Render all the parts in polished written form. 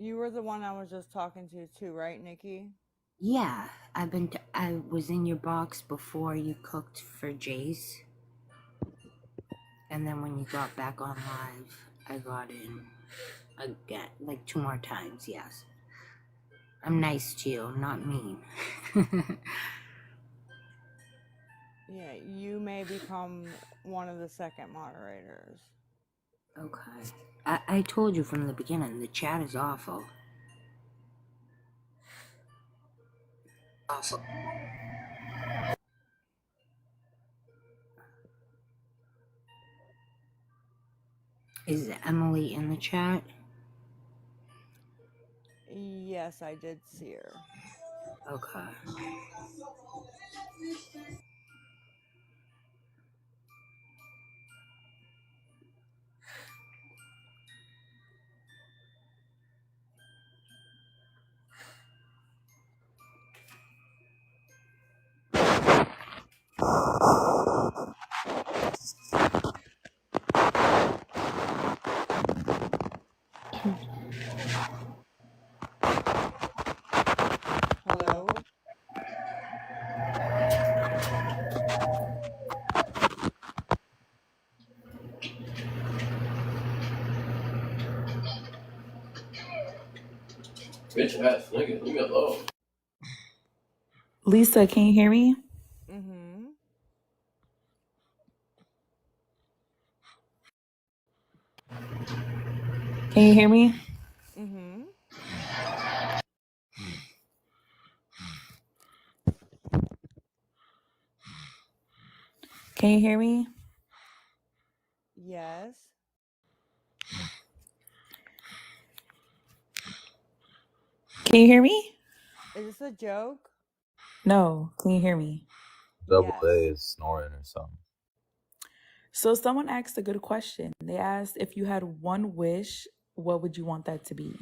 You were the one I was just talking to too, right, Nikki? Yeah, I was in your box before you cooked for Jace. And then when you got back on live, I got in again, like 2 more times, yes. I'm nice to you, I'm not mean. Yeah, you may become one of the second moderators. Okay. I told you from the beginning, the chat is awful. Awful. Is Emily in the chat? Yes, I did see her. Okay. Hello? Bitch ass nigga, leave me alone. Lisa, can you hear me? Mm-hmm. Can you hear me? Mm-hmm. Can you hear me? Yes. Can you hear me? Is this a joke? No, can you hear me? Double Yes. A is snoring or something. So someone asked a good question. They asked, if you had one wish, what would you want that to be?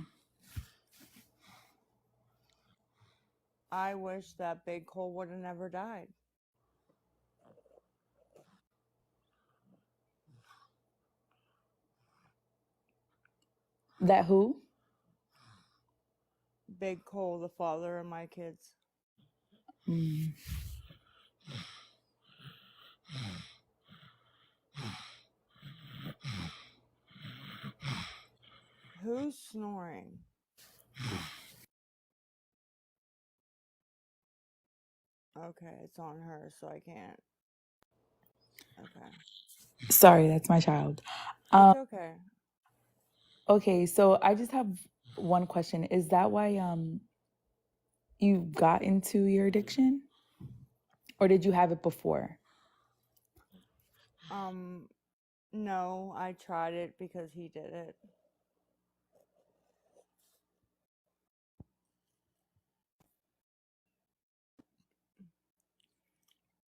I wish that Big Cole would have never died. That who? Big Cole, the father of my kids. Mm. Who's snoring? Okay, it's on her, so I can't. Okay. Sorry, that's my child. It's okay. Okay, so I just have one question. Is that why you got into your addiction? Or did you have it before? No, I tried it because he did it.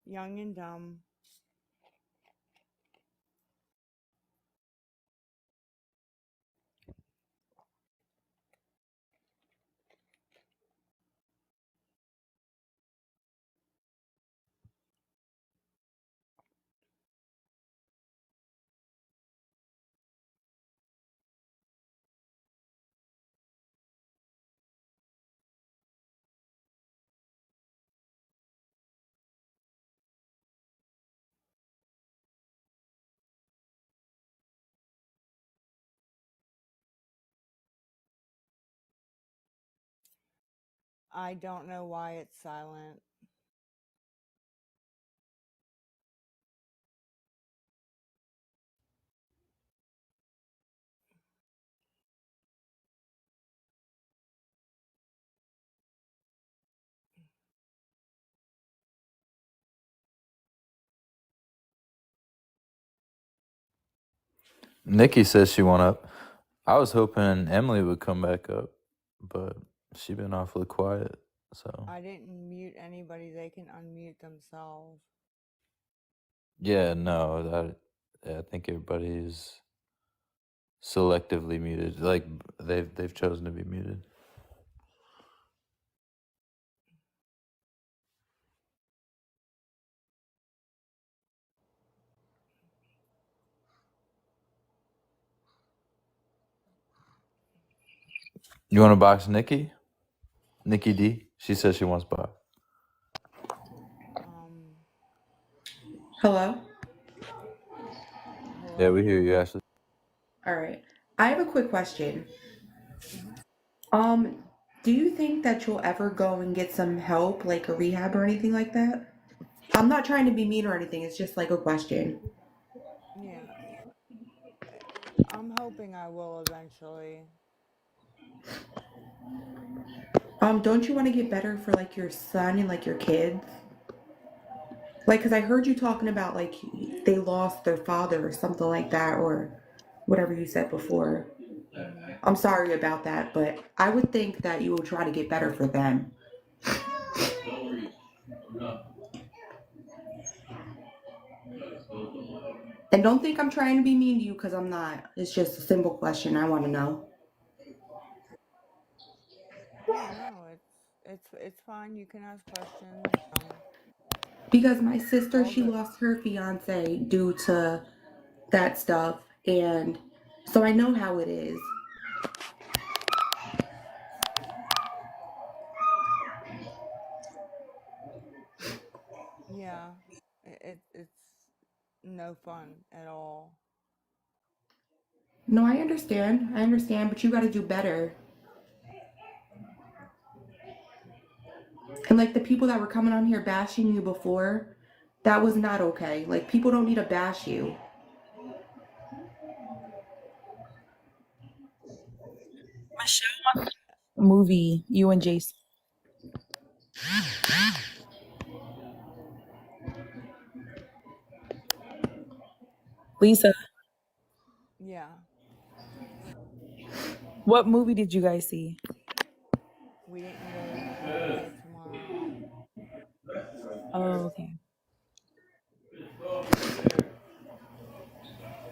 Young and dumb. I don't know why it's silent. Nikki says she went up. I was hoping Emily would come back up, but she been awfully quiet. So I didn't mute anybody. They can unmute themselves. yeah, no, I think everybody's selectively muted. Like they've chosen to be muted. You want to box Nikki? Nikki D? She says she wants box. Hello? Yeah, we Hello? hear you, Ashley. All right. I have a quick question. Mhm. Do you think that you'll ever go and get some help, like a rehab or anything like that? I'm not trying to be mean or anything, it's just like a question. Yeah. I'm hoping I will eventually. Don't you want to get better for like your son and like your kids? Like, because I heard you talking about like they lost their father or something like that, or whatever you said before. Mhm. I'm sorry about that, but I would think that you will try to get better for them. And don't think I'm trying to be mean to you because I'm not. It's just a simple question I want to know. Yeah, no, it's fine. You can ask questions. Because my It's sister, all she good. lost her fiance due to that stuff. And so I know how it is. Yeah. It's no fun at all. No, I understand. I understand, but you got to do better. And like the people that were coming on here bashing you before, that was not okay. Like people don't need to bash you. Movie, you and Jason. Lisa, Yeah. what movie did you guys see? We didn't go yet. We're gonna go tomorrow. Oh, okay.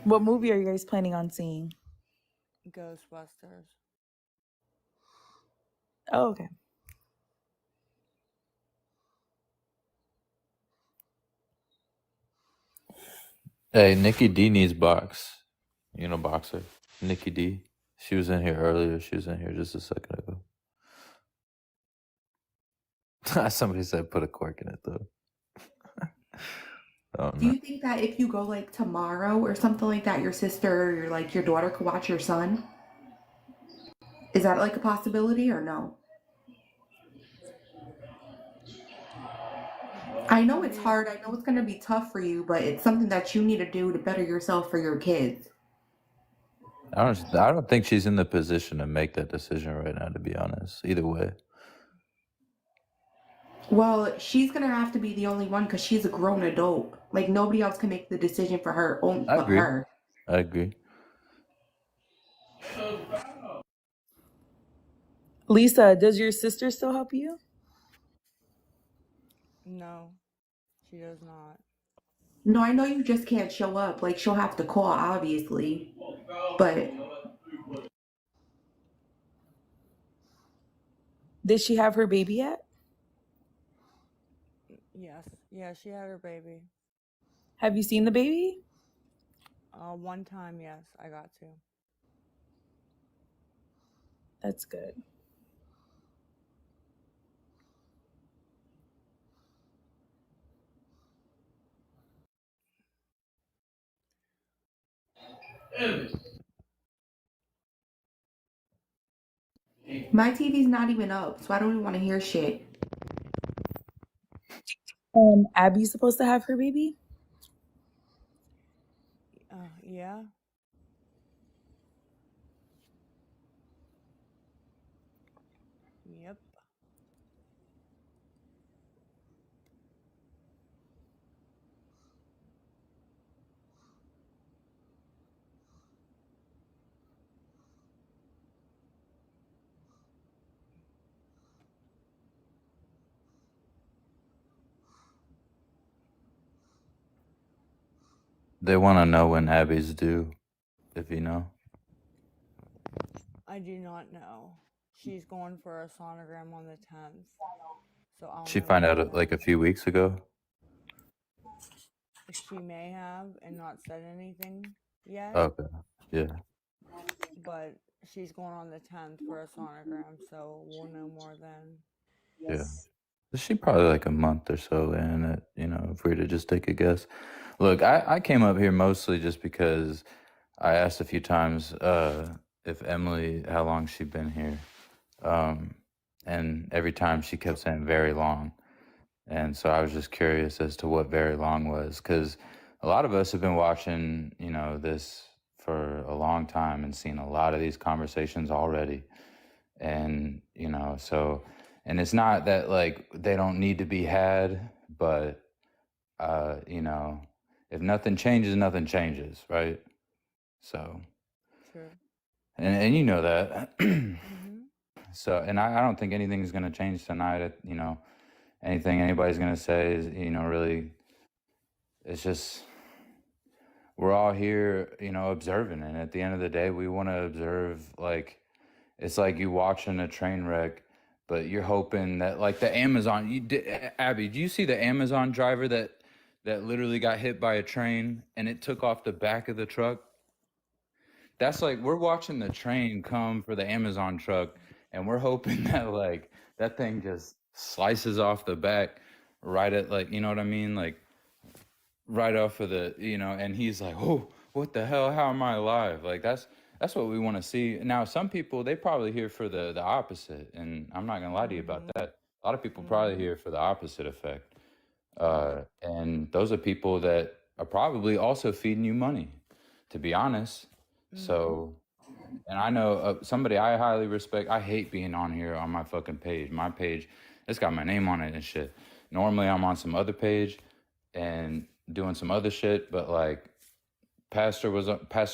What movie are you guys planning on seeing? Ghostbusters. Oh, okay. Hey, Nikki D needs box. You know, boxer. Nikki D. She was in here earlier. She was in here just a second ago. Somebody said put a cork in it, though. Oh, Do no. you think that if you go like tomorrow or something like that, your sister or like your daughter could watch your son? Is that like a possibility or no? I know I it's mean, hard. I know it's going to be tough for you, but it's something that you need to do to better yourself for your kids. I don't think she's in the position to make that decision right now, to be honest. Either way. Well, she's going to have to be the only one because she's a grown adult. Like nobody else can make the decision for her, only I but agree. her. I agree. Lisa, does your sister still help you? no, she does not. No, I know you just can't show up. Like she'll have to call, obviously. But Did she have her baby yet? Yes. Yeah, she had her baby. Have you seen the baby? One time, yes, I got to. That's good. my TV's not even up, so I don't even want to hear shit. Abby's supposed to have her baby? Yeah. Yep. They want to know when Abby's due, if you know. I do not know. She's going for a sonogram on the 10th, so I'll She know found by out like a then. few weeks ago. She may have and not said anything yet. Okay. Yeah. but she's going on the 10th for a sonogram, so we'll know more then. Yeah. She probably like a month or so in it, if we were to just take a guess. Look, I came up here mostly just because I asked a few times if Emily, how long she'd been here. And every time she kept saying very long. And so I was just curious as to what very long was, because a lot of us have been watching, this for a long time and seen a lot of these conversations already. And, and it's not that like they don't need to be had, but, if nothing changes, nothing changes, right? So, True. and you know that. Mm-hmm. So, and I don't think anything's going to change tonight. Anything anybody's going to say is, really, it's just, we're all here, observing. And at the end of the day, we want to observe, like, it's like you watching a train wreck, but you're hoping that, like, the Amazon, Abby, do you see the Amazon driver that literally got hit by a train and it took off the back of the truck? That's like, we're watching the train come for the Amazon truck, and we're hoping that, like, that thing just slices off the back right at, like, you know what I mean? Like, right off of the, and he's like, oh, what the hell? How am I alive? Like, that's what we want to see. Now, some people, they probably here for the opposite, and I'm not gonna lie to you about Mm-hmm. that. A lot of people probably Mm-hmm. here for the opposite effect, and those are people that are probably also feeding you money, to be honest. Mm-hmm. So, and I know somebody I highly respect. I hate being on here on my fucking page. My page, it's got my name on it and shit. Normally, I'm on some other page and doing some other shit, but like Pastor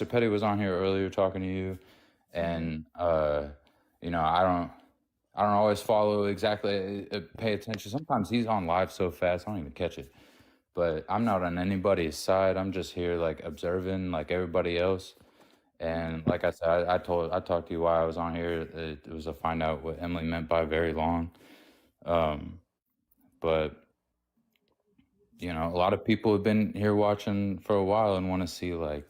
Petty was on here earlier talking to you, and I don't always follow exactly, pay attention. Sometimes he's on live so fast I don't even catch it. But I'm not on anybody's side. I'm just here like observing like everybody else. And like I said, I talked to you why I was on here. It was to find out what Emily meant by very long. But a lot of people have been here watching for a while and want to see like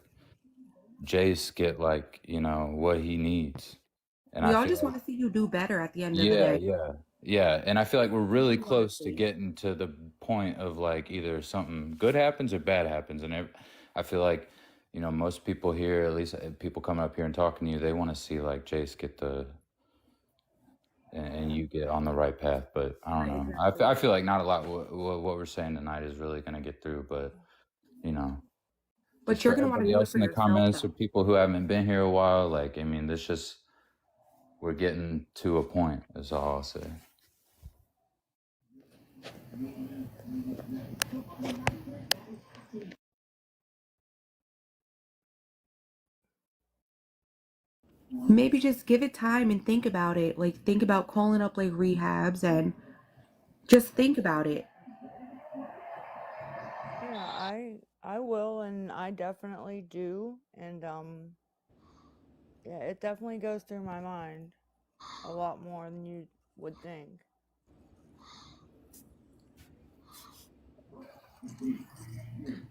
Jace get like what he needs. And We I all feel just like want to see you do better at the end of the yeah, day. yeah, and I feel like we're What do really you want to close to see? getting to the point of like either something good happens or bad happens, and I feel like most people here, at least people coming up here and talking to you, they want to see like Jace get and you get on the right path. But I don't Right, know. exactly. I feel like not a lot what we're saying tonight is really gonna get through, but just But you're for gonna want to everybody do it else for in the yourself, comments or though. people who haven't been here a while, like I mean, this just we're getting to a point. Is all I'll say. Maybe just give it time and think about it. Like, think about calling up like rehabs and just think about it. Yeah, I will, and I definitely do, and yeah, it definitely goes through my mind a lot more than you would think.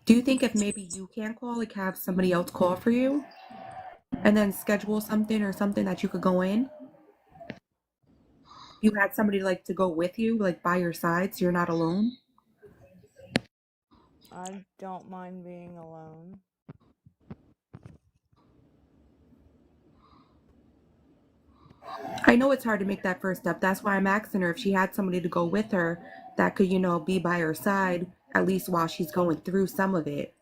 Do you think if maybe you can't call, like have somebody else call for you and then schedule something or something that you could go in? You had somebody like to go with you, like by your side, so you're not alone. I don't mind being alone. I know it's hard to make that first step. That's why I'm asking her if she had somebody to go with her that could, be by her side at least while she's going through some of it.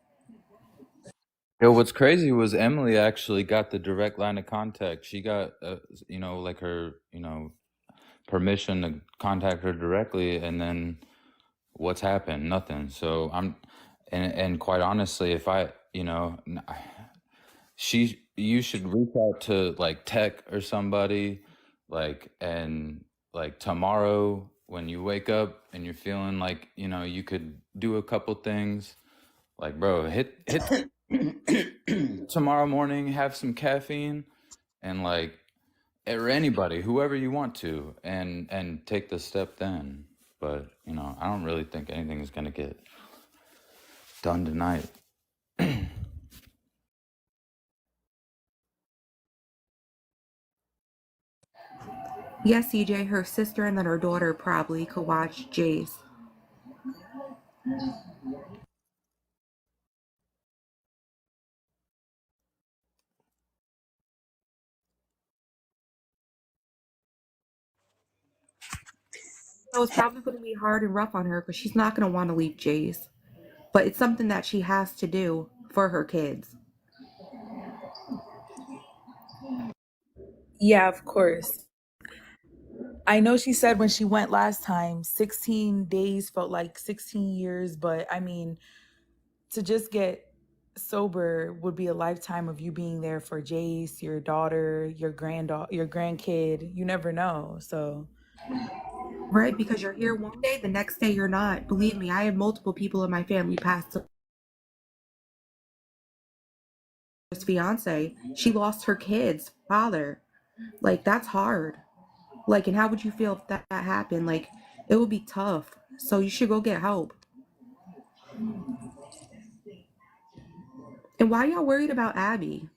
Yo, what's crazy was Emily actually got the direct line of contact. She got, like her, permission to contact her directly, and then what's happened? Nothing. So and quite honestly, if I, you should reach out to like Tech or somebody, like, and like tomorrow when you wake up and you're feeling like, you could do a couple things, like, bro, hit tomorrow morning, have some caffeine, and like, or anybody, whoever you want to, and take the step then. But I don't really think anything is gonna get done tonight. Yes, CJ, her sister and then her daughter probably could watch Jace. So it's probably going to be hard and rough on her because she's not going to want to leave Jace. But it's something that she has to do for her kids. Yeah, of course. I know she said when she went last time, 16 days felt like 16 years, but I mean, to just get sober would be a lifetime of you being there for Jace, your daughter, your granddaughter, your grandkid. You never know. So, Right? Because you're here one day, the next day you're not. Believe me, I have multiple people in my family pass his fiance. She lost her kid's father. Like, that's hard. Like, and how would you feel if that happened? Like, it would be tough. So you should go get help. And why y'all worried about Abby?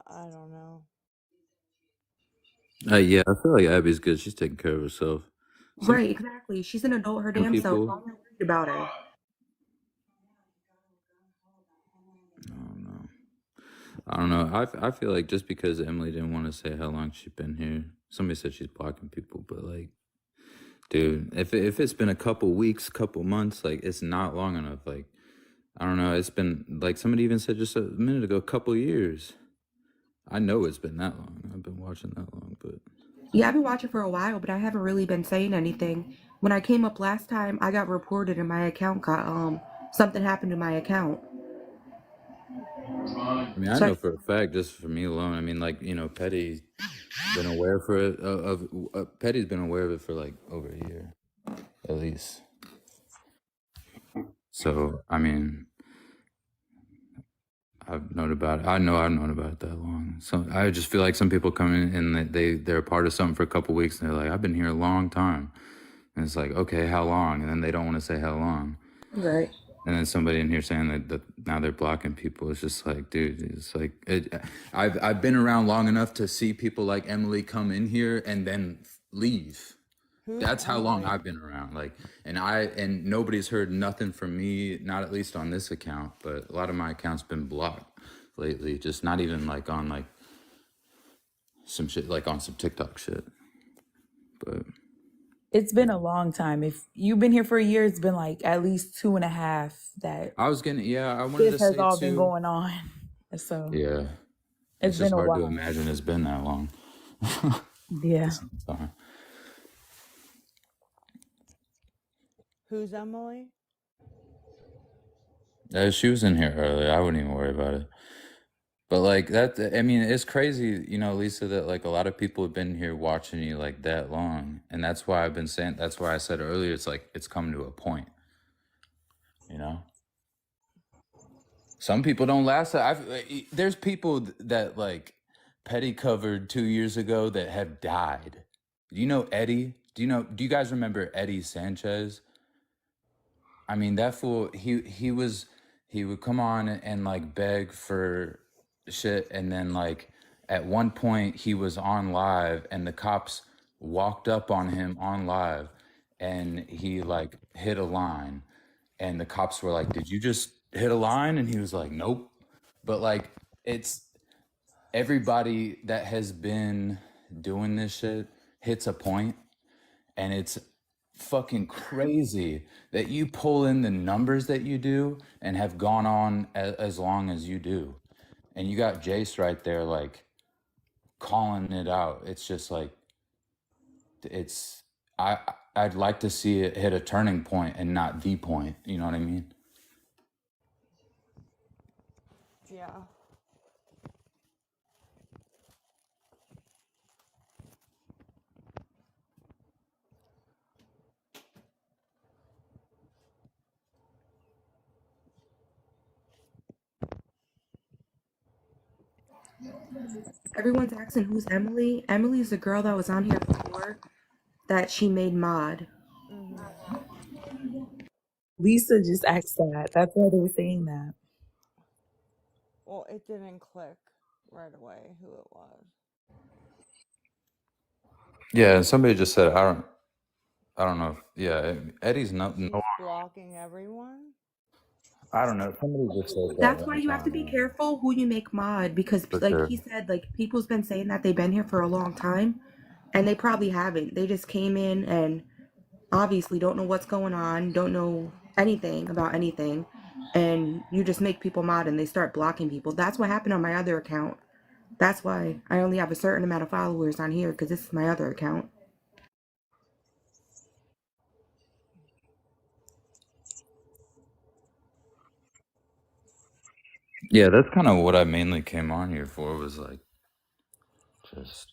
I don't know. Yeah, I feel like Abby's good. She's taking care of herself. Some Right, exactly. She's an adult her some damn self. Why people, are you worried about her? I don't know. I feel like just because Emily didn't want to say how long she's been here, somebody said she's blocking people, but like, dude, if it's been a couple weeks, couple months, like it's not long enough. Like, I don't know. It's been like somebody even said just a minute ago, couple years. I know it's been that long. I've been watching that long, but Yeah, I've been watching for a while, but I haven't really been saying anything. When I came up last time, I got reported and my account got something happened to my account. I mean, I So know for a fact, just for me alone. I mean, like Petty's been aware for it Petty's been aware of it for like over a year, at least. So I mean, I've known about it. I know I've known about it that long. So I just feel like some people come in and they're a part of something for a couple weeks and they're like, I've been here a long time, and it's like, okay, how long? And then they don't want to say how long. right. And then somebody in here saying that now they're blocking people. It's just like, dude, it's like I've been around long enough to see people like Emily come in here and then leave. Who's That's how long Emily? I've been around. Like, and nobody's heard nothing from me, not at least on this account, but a lot of my accounts been blocked lately. Just not even like on like some shit, like on some TikTok shit. But it's been a long time. If you've been here for a year, it's been like at least 2.5 that I was gonna, yeah, I wanted this to has say all been too. going on. So Yeah, it's it's just been a hard to while. imagine it's been that long. Yeah. Sorry. Who's Emily? She was in here earlier. I wouldn't even worry about it. But like that, I mean, it's crazy, Lisa, that like a lot of people have been here watching you like that long, and that's why I've been saying. That's why I said earlier, it's like it's come to a point. You know, some people don't last. There's people that like Petty covered 2 years ago that have died. Do you know Eddie? Do you guys remember Eddie Sanchez? I mean, that fool, he would come on and like beg for shit, and then like at one point he was on live and the cops walked up on him on live and he like hit a line, and the cops were like, "Did you just hit a line?" And he was like, "Nope." But like it's everybody that has been doing this shit hits a point, and it's fucking crazy that you pull in the numbers that you do and have gone on as long as you do. And you got Jace right there, like calling it out. It's just like, it's, I, I'd like to see it hit a turning point and not the point. You know what I mean? Yeah. Everyone's asking who's Emily. Emily's the girl that was on here before that she made mod. Mhm. Lisa just asked that. That's why they were saying that. Well, it didn't click right away who it was. Yeah, and somebody just said I don't know if yeah, Eddie's no She's blocking everyone. I don't know. Somebody just said that That's why one you have to be time careful who you make mod because, for like sure. he said, like people's been saying that they've been here for a long time, and they probably haven't. They just came in and obviously don't know what's going on, don't know anything about anything, and you just make people mod and they start blocking people. That's what happened on my other account. That's why I only have a certain amount of followers on here because this is my other account. Yeah, that's kind of what I mainly came on here for was like just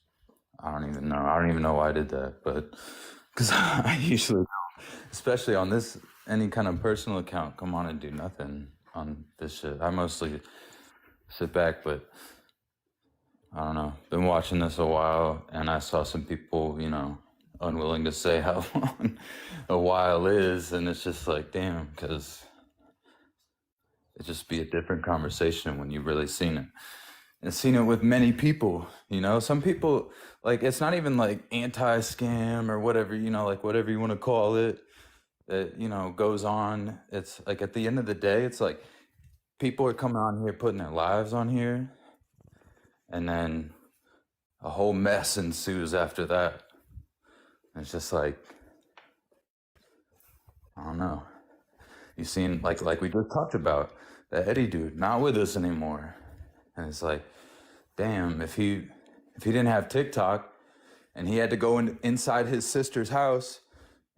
I don't even know. I don't even know why I did that, but because I usually, especially on this any kind of personal account, come on and do nothing on this shit. I mostly sit back, but I don't know. Been watching this a while, and I saw some people, you know, unwilling to say how long a while is, and it's just like, damn, because it just be a different conversation when you've really seen it. And seen it with many people, you know. Some people like it's not even like anti-scam or whatever, you know, like whatever you want to call it that, you know, goes on. It's like at the end of the day, it's like people are coming on here putting their lives on here, and then a whole mess ensues after that. It's just like I don't know. You seen like we just talked about that Eddie dude not with us anymore, and it's like, damn, if he didn't have TikTok and he had to go inside his sister's house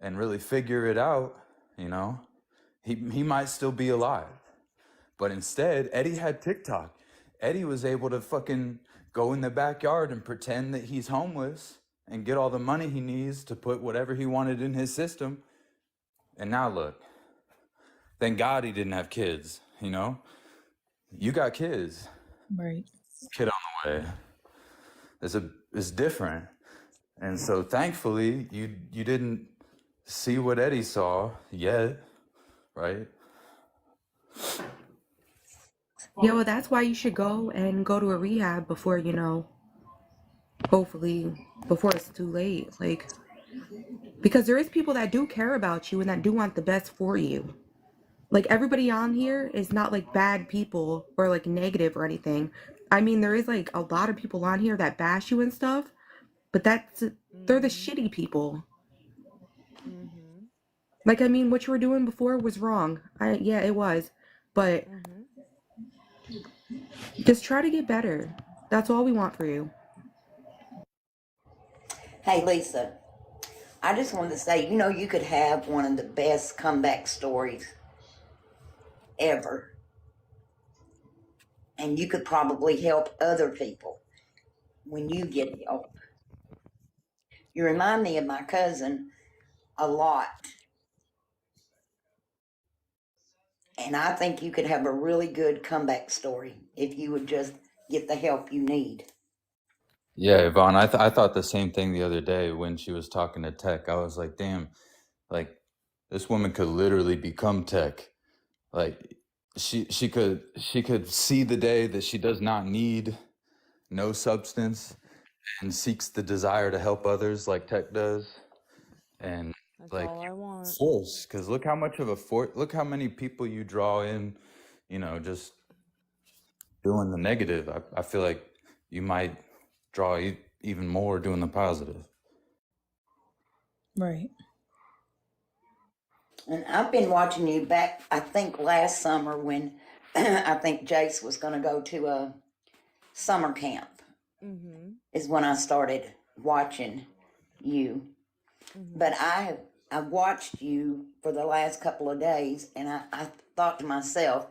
and really figure it out, you know, he might still be alive. But instead, Eddie had TikTok. Eddie was able to fucking go in the backyard and pretend that he's homeless and get all the money he needs to put whatever he wanted in his system. And now look, thank God he didn't have kids, you know? You got kids. Right. Kid on the way. It's different. And so thankfully you didn't see what Eddie saw yet, right? Yeah, well, that's why you should go to a rehab before, you know, hopefully before it's too late. Like, because there is people that do care about you and that do want the best for you. Like, everybody on here is not like bad people or like negative or anything. I mean, there is like a lot of people on here that bash you and stuff, but they're the shitty people. Mm-hmm. Like, I mean, what you were doing before was wrong. Yeah, it was. But Mm-hmm. just try to get better. That's all we want for you. Hey, Lisa, I just wanted to say, you know, you could have one of the best comeback stories ever, and you could probably help other people when you get help. You remind me of my cousin a lot, and I think you could have a really good comeback story if you would just get the help you need. Yeah, Yvonne, I thought the same thing the other day when she was talking to Tech. I was like, damn, like this woman could literally become Tech. Like she could see the day that she does not need no substance and seeks the desire to help others like Tech does. And That's like all I want. force, because look how much of a force, look how many people you draw in, you know, just doing the negative. I feel like you might draw even more doing the positive. Right. And I've been watching you back, I think last summer when I think Jace was going to go to a summer camp, Mm-hmm. is when I started watching you. Mm-hmm. But I've watched you for the last couple of days, and I thought to myself,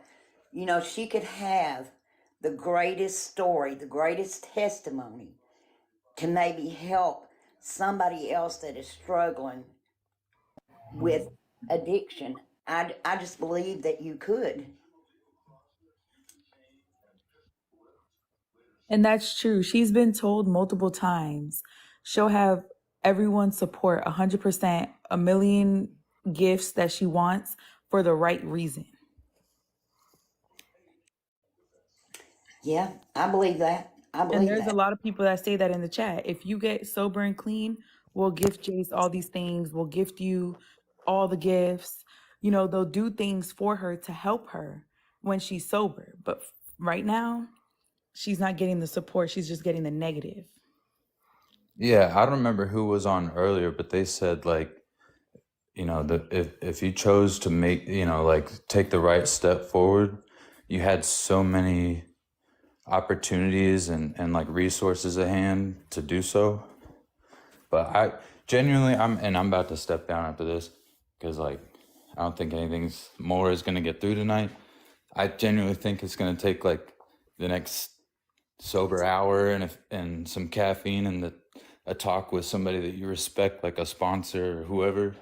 you know, she could have the greatest story, the greatest testimony to maybe help somebody else that is struggling with addiction. I just believe that you could. And that's true. She's been told multiple times she'll have everyone's support 100%, a million gifts that she wants for the right reason. Yeah, I believe that. I And believe there's a that. lot of people that say that in the chat. If you get sober and clean, we'll gift Jace all these things. We'll gift you all the gifts. You know, they'll do things for her to help her when she's sober. But right now, she's not getting the support. She's just getting the negative. Yeah, I don't remember who was on earlier, but they said like, you know, that if you chose to make, you know, like take the right step forward, you had so many opportunities and like resources at hand to do so. But I genuinely, I'm about to step down after this because like I don't think anything's more is gonna get through tonight. I genuinely think it's gonna take like the next sober hour and some caffeine and a talk with somebody that you respect, like a sponsor or whoever,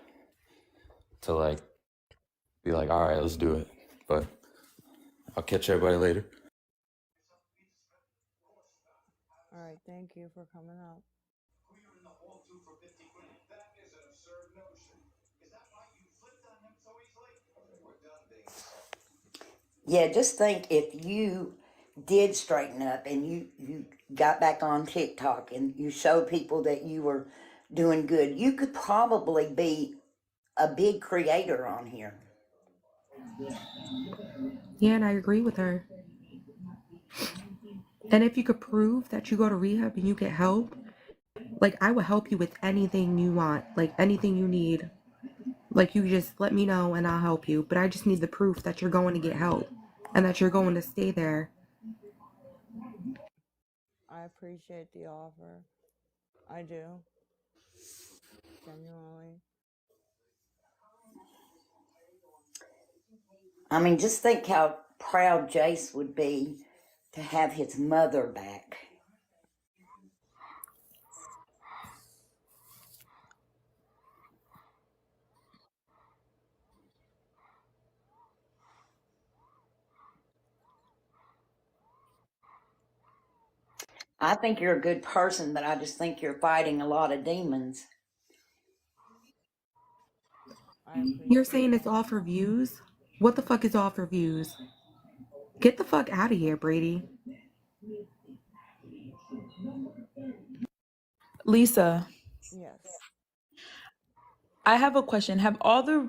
to like be like, all right, let's do it. But I'll catch everybody later. All right, thank you for coming up. Yeah, just think if you did straighten up and you got back on TikTok and you showed people that you were doing good, you could probably be a big creator on here. Yeah, and I agree with her. And if you could prove that you go to rehab and you get help, like I would help you with anything you want, like anything you need. Like you just let me know and I'll help you. But I just need the proof that you're going to get help and that you're going to stay there. I appreciate the offer. I do. Genuinely. I mean, just think how proud Jace would be to have his mother back. I think you're a good person, but I just think you're fighting a lot of demons. I You're appreciate saying it's that. all for views? What the fuck is all for views? Get the fuck out of here, Brady. Lisa, Yes. I have a question. Have all the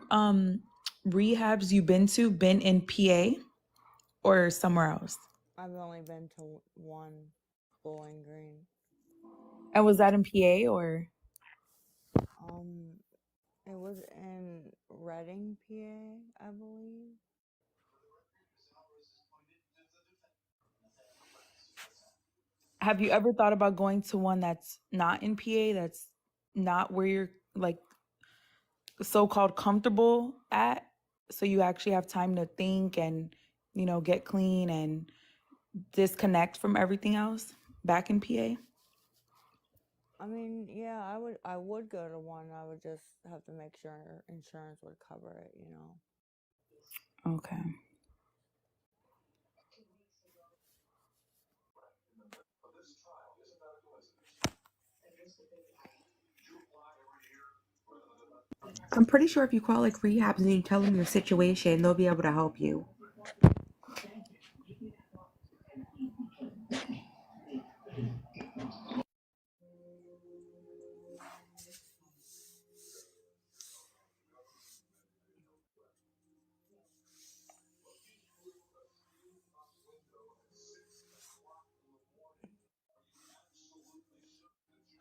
rehabs you've been to been in PA or somewhere else? I've only been to one, Bowling Green. And was that in PA or? Um, it was in Reading, PA, I believe. Have you ever thought about going to one that's not in PA, that's not where you're like so-called comfortable at? So you actually have time to think and, you know, get clean and disconnect from everything else back in PA? I mean, yeah, I would go to one. I would just have to make sure insurance would cover it, you know. Okay. I'm pretty sure if you call like rehabs and you tell them your situation, they'll be able to help you.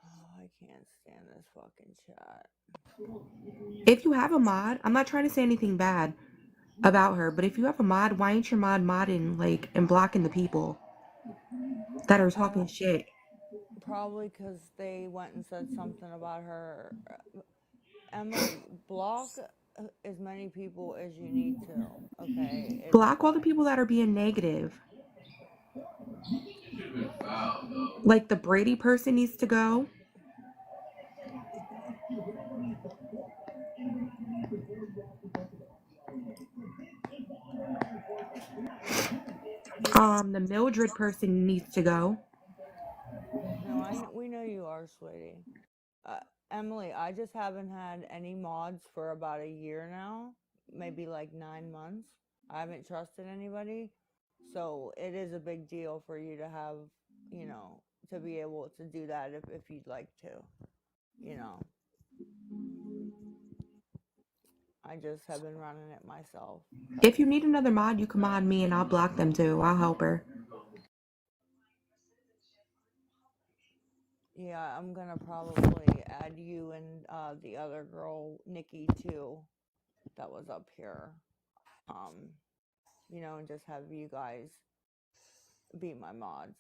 Oh, I can't stand this fucking chat. If you have a mod, I'm not trying to say anything bad about her, but if you have a mod, why ain't your mod modding like and blocking the people that are talking shit? Probably because they went and said something about her. Emily, block as many people as you need to. Okay, it's Block all the people that are being negative. Should have been fouled though. Like the Brady person needs to go. The Mildred person needs to go. no. We know you are, sweetie. Uh, Emily, I just haven't had any mods for about a year now, maybe like 9 months. I haven't trusted anybody. So it is a big deal for you to have, you know, to be able to do that if you'd like to, you know. I just have been running it myself. If you need another mod, you can mod me and I'll block them too. I'll help her. Yeah, I'm gonna probably add you and the other girl, Nikki, too, that was up here. Um, you know, and just have you guys be my mods.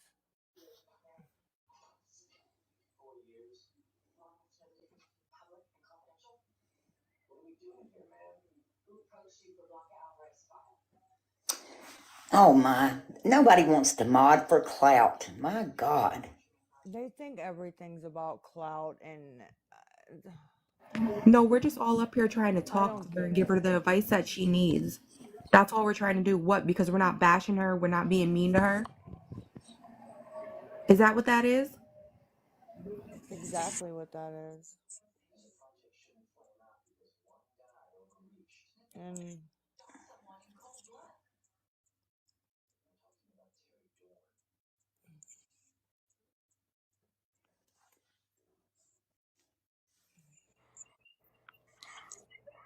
Oh my. Nobody wants to mod for clout. My God. They think everything's about clout, and No, we're just all up here trying to I talk don't to her get and give it. her the advice that she needs. That's all we're trying to do. What? Because we're not bashing her, we're not being mean to her? Is that what that is? It's exactly what that is. And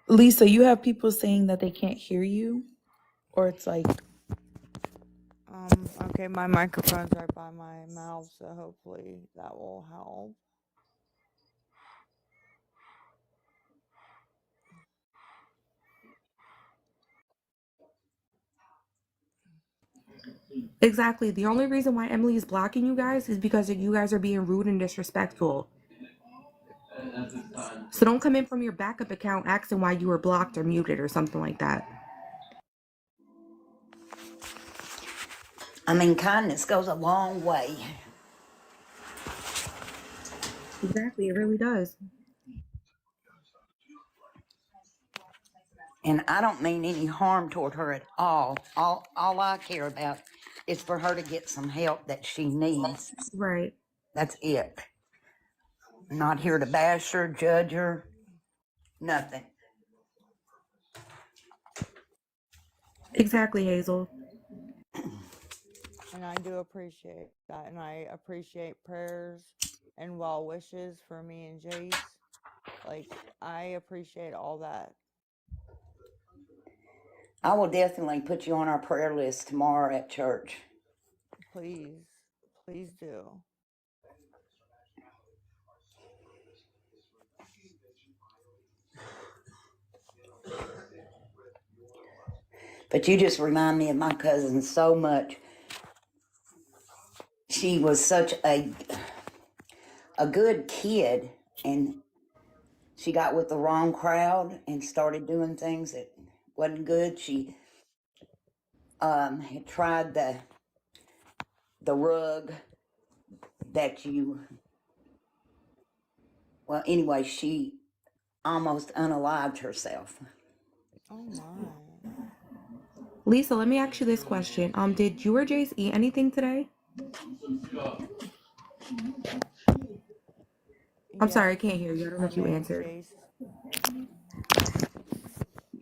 Lisa, you have people saying that they can't hear you, or it's like, okay, my microphone's right by my mouth, so hopefully that will help. Exactly. The only reason why Emily is blocking you guys is because you guys are being rude and disrespectful. So don't come in from your backup account asking why you were blocked or muted or something like that. I mean, kindness goes a long way. Exactly, it really does. And I don't mean any harm toward her at all. All I care about is for her to get some help that she needs. Right. That's it. I'm not here to bash her, judge her, nothing. Exactly, Hazel. And I do appreciate that. And I appreciate prayers and well wishes for me and Jace. Like, I appreciate all that. I will definitely put you on our prayer list tomorrow at church. Please, please do. But you just remind me of my cousin so much. She was such a good kid, and she got with the wrong crowd and started doing things that wasn't good. She had tried the rug that you. Well, anyway, she almost unalived herself. Oh my. Lisa, let me ask you this question. Did you or Jace eat anything today? I'm sorry, I Yes, can't hear you. I don't know I if you made answered. Jace.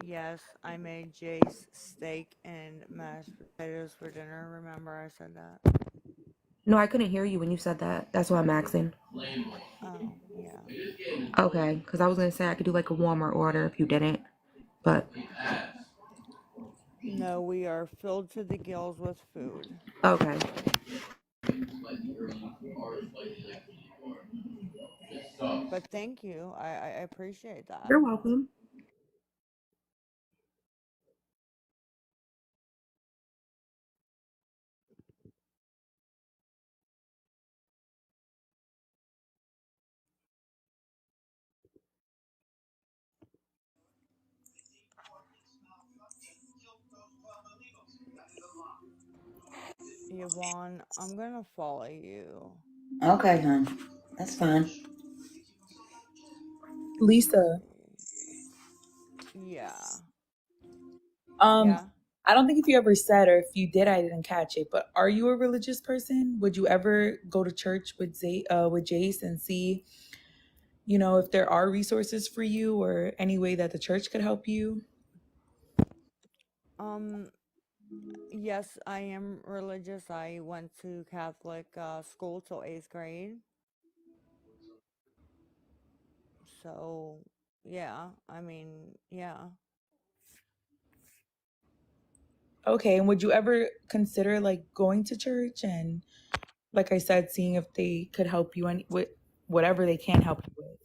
Yes, I made Jace steak and mashed potatoes for dinner. Remember I said that? No, I couldn't hear you when you said that. That's why I'm asking. Oh, yeah. Okay, because I was gonna say I could do like a warmer order if you didn't, but No, we are filled to the gills with food. okay. But thank you. I appreciate that. You're welcome. Yvonne, I'm gonna follow you. Okay, hon, that's fine. Let's Lisa, see. Yeah. um, Yeah. I don't think if you ever said, or if you did, I didn't catch it, but are you a religious person? Would you ever go to church with with Jace and see, if there are resources for you or any way that the church could help you? Um, Yes, I am religious. I went to Catholic school till 8th grade. So, yeah, I mean, yeah. Okay, and would you ever consider like going to church and, like I said, seeing if they could help you with whatever they can help you with?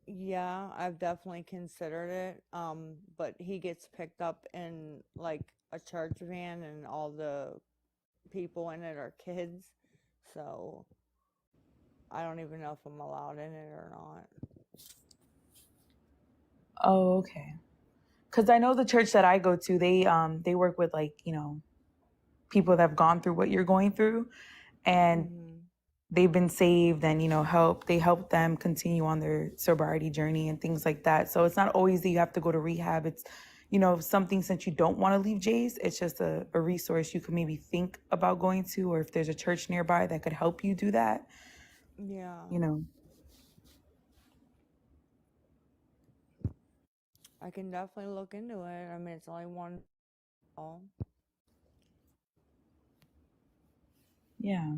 Yeah, I've definitely considered it. But he gets picked up in like a church van and all the people in it are kids. So I don't even know if I'm allowed in it or not. Oh, okay. Because I know the church that I go to, they work with like, people that have gone through what you're going through, and Mm-hmm. they've been saved, and help them continue on their sobriety journey and things like that. So it's not always that you have to go to rehab. It's something, since you don't want to leave Jace, it's just a resource you could maybe think about going to, or if there's a church nearby that could help you do that. Yeah, you know I can definitely look into it. I mean, it's only one call. yeah.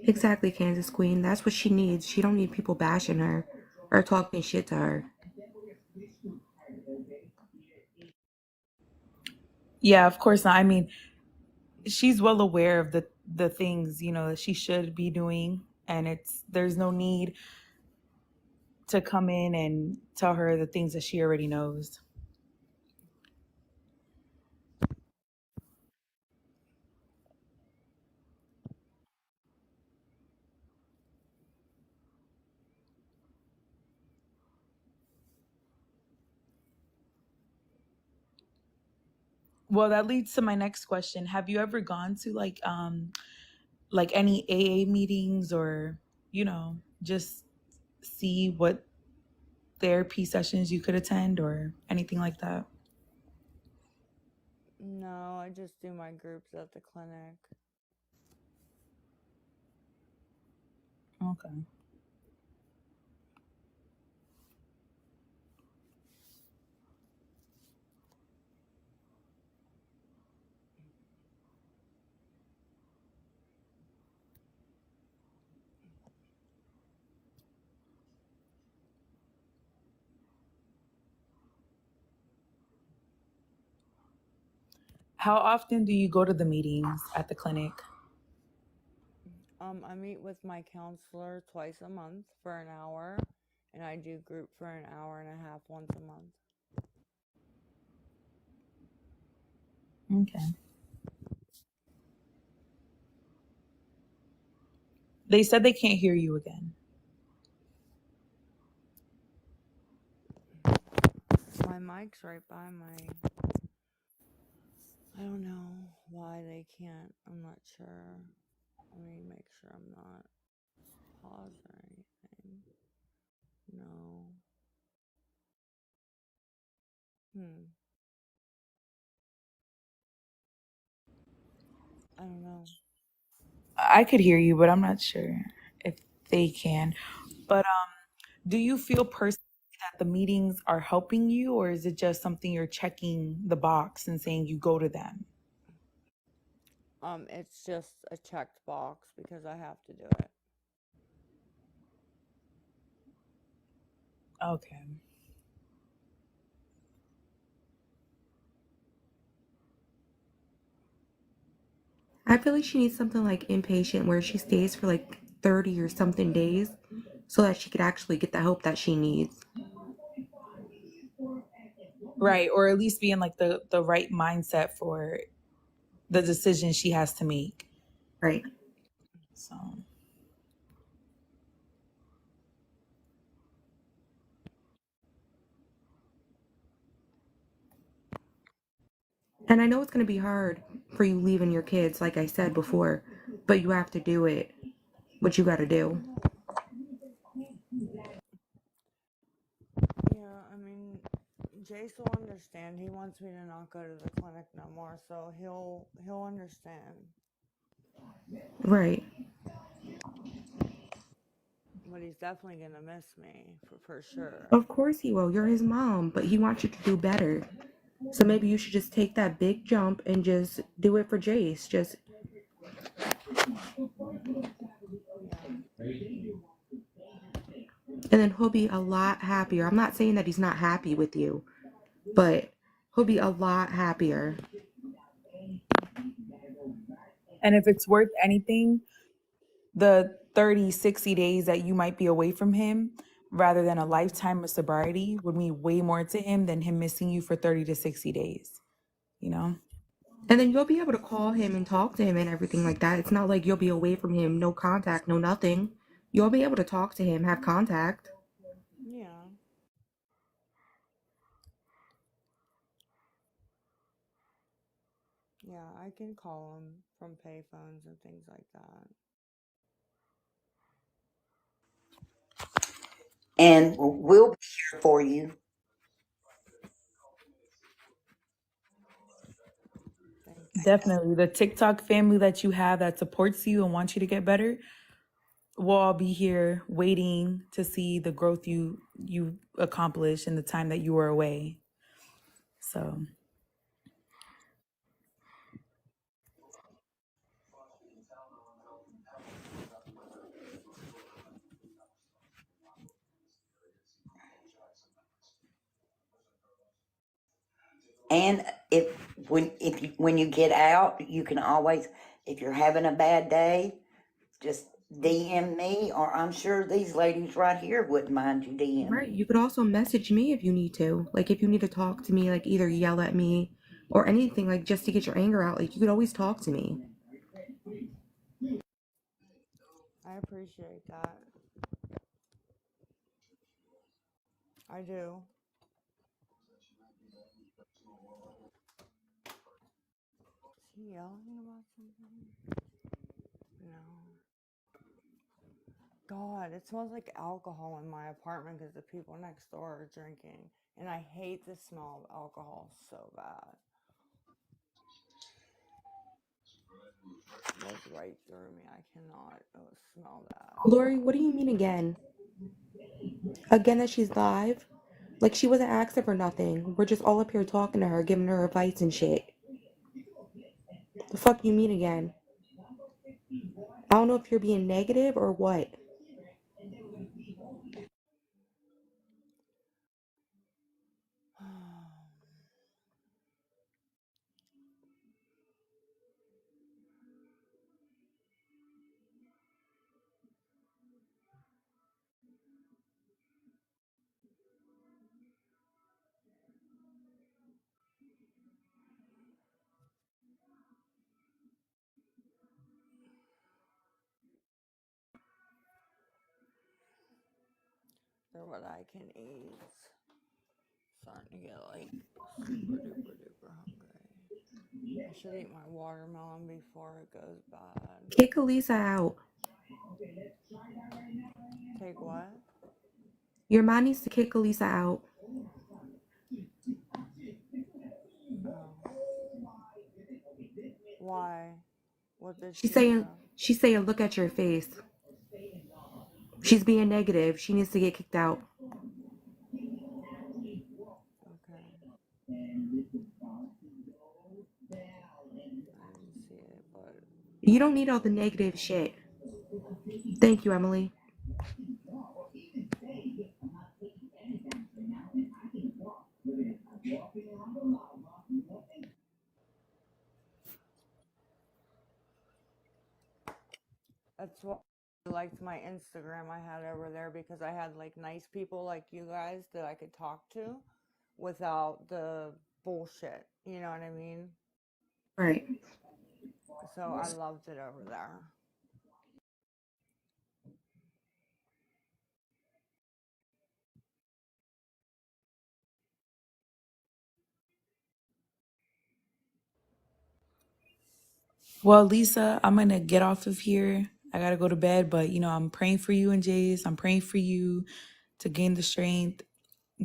Exactly, Kansas Queen. That's what she needs. She don't need people bashing her or talking shit to her. Yeah, of course not. I mean, she's well aware of the things that she should be doing, and there's no need to come in and tell her the things that she already knows. Well, that leads to my next question. Have you ever gone to like any AA meetings, or just see what therapy sessions you could attend or anything like that? No, I just do my groups at the clinic. Okay. How often do you go to the meetings at the clinic? I meet with my counselor twice a month for an hour, and I do group for an hour and a half once a month. Okay. They said they can't hear you again. My mic's right by my. I don't know why they can't. I'm not sure. Let me make sure I'm not paused or anything. No. Hmm. I don't know. I could hear you, but I'm not sure if they can. But do you feel personally that the meetings are helping you, or is it just something you're checking the box and saying you go to them? It's just a checked box because I have to do it. Okay. I feel like she needs something like inpatient where she stays for like 30 or something days so that she could actually get the help that she needs. Right, or at least be in like the right mindset for the decision she has to make. Right. So, And I know it's going to be hard for you leaving your kids, like I said before, but you have to do it. What you got to do. Yeah, I mean, Jace will understand. He wants me to not go to the clinic no more, so he'll understand. Right. But he's definitely gonna miss me for sure. Of course he will. You're his mom, but he wants you to do better. So maybe you should just take that big jump and just do it for Jace. Just Yeah. and then he'll be a lot happier. I'm not saying that he's not happy with you, but he'll be a lot happier. And if it's worth anything, the 30, 60 days that you might be away from him rather than a lifetime of sobriety would mean way more to him than him missing you for 30 to 60 days, you know? And then you'll be able to call him and talk to him and everything like that. It's not like you'll be away from him, no contact, no nothing. You'll be able to talk to him, have contact. Yeah. Yeah, I can call him from payphones and things like that. And we'll be here for you. Thank you. Definitely. The TikTok family that you have that supports you and wants you to get better, we'll all be here waiting to see the growth you accomplished in the time that you were away. So And when you get out, you can always, if you're having a bad day, just DM me, or I'm sure these ladies right here wouldn't mind you DM Right. me. You could also message me if you need to. Like if you need to talk to me, like either yell at me or anything, like just to get your anger out. Like you could always talk to me. I appreciate that. I do. Is he yelling about something? No. God, it smells like alcohol in my apartment because the people next door are drinking. And I hate the smell of alcohol so bad. It goes right through me. I cannot smell that. Lori, what do you mean again? Again that she's live? Like she wasn't asking for nothing. We're just all up here talking to her, giving her advice and shit. The fuck you mean again? I don't know if you're being negative or what. They're what I can eat. Starting to get like super duper duper hungry. I should eat my watermelon before it goes bad. Kick Elisa out. Take what? Your mom needs to kick Elisa out. Oh. Why? What did She's she saying do? she's saying look at your face. She's being negative. She needs to get kicked out. Okay. I didn't see it, but You don't need all the negative shit. Thank you, Emily. that's why I liked my Instagram I had over there because I had like nice people like you guys that I could talk to without the bullshit. You know what I mean? Right. So I loved it over there. well, Lisa, I'm gonna get off of here. I gotta go to bed, but I'm praying for you and Jace. I'm praying for you to gain the strength,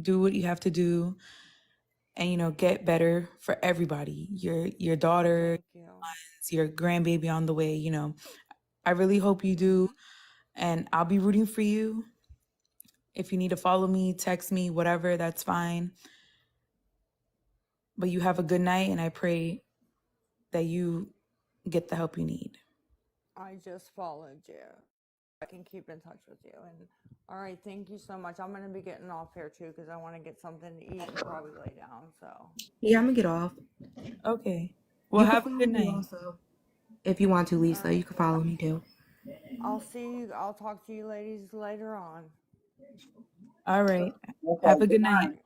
do what you have to do. and get better for everybody. Your daughter, Thank you. your grandbaby on the way. I really hope you do, and I'll be rooting for you. If you need to follow me, text me, whatever, that's fine. But you have a good night, and I pray that you get the help you need. I just followed you. I can keep in touch with you. And all right, thank you so much. I'm gonna be getting off here too because I want to get something to eat and probably lay down. So Yeah, I'm gonna get off. Okay. Well, You can have a follow good me night. also. If you want to, all Lisa, you right, can follow me too. I'll see you. I'll talk to you ladies later on. All right. Okay, Have a good good night. night. All right.